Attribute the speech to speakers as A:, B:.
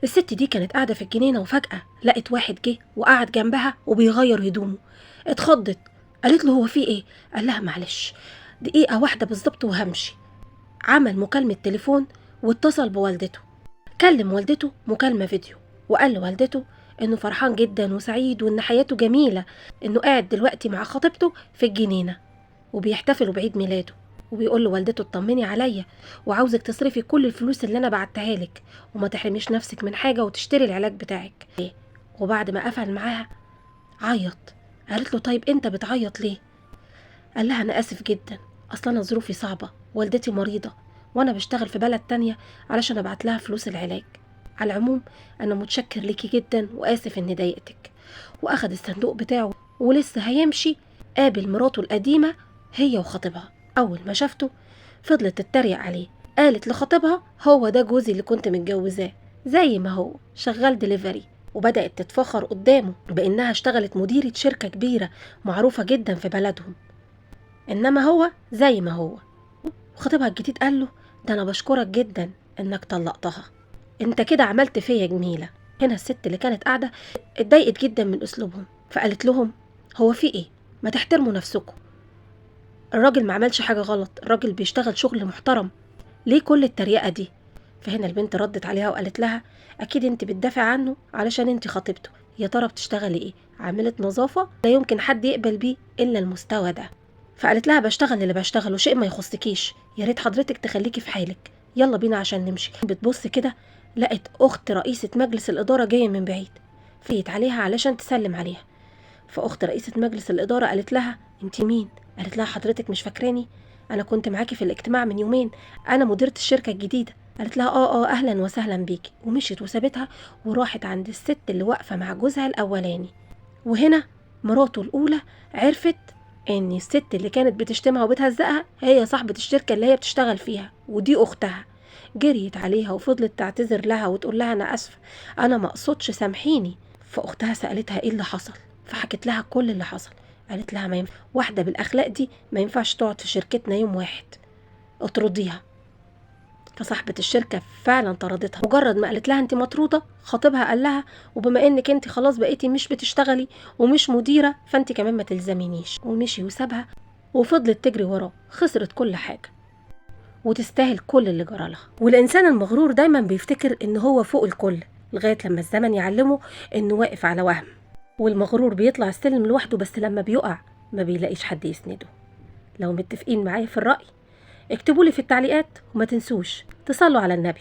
A: الست دي كانت قاعدة في الجنينة وفجأة لقت واحد جه وقعد جنبها وبيغير هدومه. اتخضت، قالت له هو في ايه؟ قال لها معلش دقيقة واحدة بالظبط وهمشي. عمل مكالمة تليفون واتصل بوالدته، كلم والدته مكالمة فيديو وقال لوالدته انه فرحان جدا وسعيد وان حياته جميلة، انه قاعد دلوقتي مع خطيبته في الجنينة وبيحتفلوا بعيد ميلاده. وبيقول لوالدته اطمني عليا وعاوزك تصرفي كل الفلوس اللي انا بعتها لك وما تحرميش نفسك من حاجة وتشتري العلاج بتاعك. وبعد ما قفل معاها عيط. قالت له طيب انت بتعيط ليه؟ قال لها انا اسف جدا، اصلا انا ظروفي صعبة، والدتي مريضة وانا بشتغل في بلد تانية علشان ابعت لها فلوس العلاج. على العموم انا متشكر ليكي جدا واسف اني ضايقتك. واخد الصندوق بتاعه ولسه هيمشي قابل مراته القديمة هي وخطيبها. اول ما شافته فضلت تتريق عليه، قالت لخطيبها هو ده جوزي اللي كنت متجوزاه زي ما هو شغال دليفري. وبدأت تتفخر قدامه بانها اشتغلت مديرة شركة كبيرة معروفة جدا في بلدهم، انما هو زي ما هو. وخطيبها الجديد قال له ده انا بشكرك جدا انك طلقتها، انت كده عملت فيا جميلة. هنا الست اللي كانت قاعدة اتضايقت جدا من اسلوبهم، فقالت لهم هو في ايه؟ ما تحترموا نفسكم، الراجل ما عملش حاجة غلط، الراجل بيشتغل شغل محترم، ليه كل التريقة دي؟ فهنا البنت ردت عليها وقالت لها اكيد انت بتدافع عنه علشان انت خطيبته، يا ترى بتشتغلي ايه؟ عاملة نظافة؟ لا يمكن حد يقبل بيه الا المستوى ده. فقالت لها بشتغل اللي بشتغله، شيء ما يخصكيش، يا ريت حضرتك تخليكي في حالك، يلا بينا عشان نمشي. بتبص كده لقت اخت رئيسة مجلس الادارة جاية من بعيد، فيت عليها علشان تسلم عليها. فاخت رئيسة مجلس الادارة قالت لها انت مين؟ قالت لها حضرتك مش فاكراني؟ انا كنت معاكي في الاجتماع من يومين، انا مديرة الشركة الجديدة. قالت لها اهلا وسهلا بيكي، ومشيت وسابتها وراحت عند الست اللي واقفة مع جوزها الاولاني. وهنا مراته الاولى عرفت ان الست اللي كانت بتشتمها وبتهزقها هي صاحبة الشركة اللي هي بتشتغل فيها ودي اختها. جريت عليها وفضلت تعتذر لها وتقول لها انا اسفة، انا ما اقصدش، سامحيني. فاختها سألتها ايه اللي حصل، فحكت لها كل اللي حصل. قالت لها ما ينفع واحدة بالاخلاق دي ما ينفعش تقعد في شركتنا يوم واحد، اطرديها. فصاحبة الشركة فعلا طردتها. مجرد ما قالت لها انت مطرودة، خطيبها قال لها وبما انك انت خلاص بقيتي مش بتشتغلي ومش مديرة فانت كمان ما تلزمينيش، ومشي وسابها. وفضلت تجري وراه، خسرت كل حاجة وتستاهل كل اللي جرالها. والإنسان المغرور دايما بيفتكر إن هو فوق الكل لغاية لما الزمن يعلمه إنه واقف على وهم. والمغرور بيطلع السلم لوحده بس لما بيقع ما بيلاقيش حد يسنده. لو متفقين معايا في الرأي اكتبولي في التعليقات وما تنسوش تصلوا على النبي.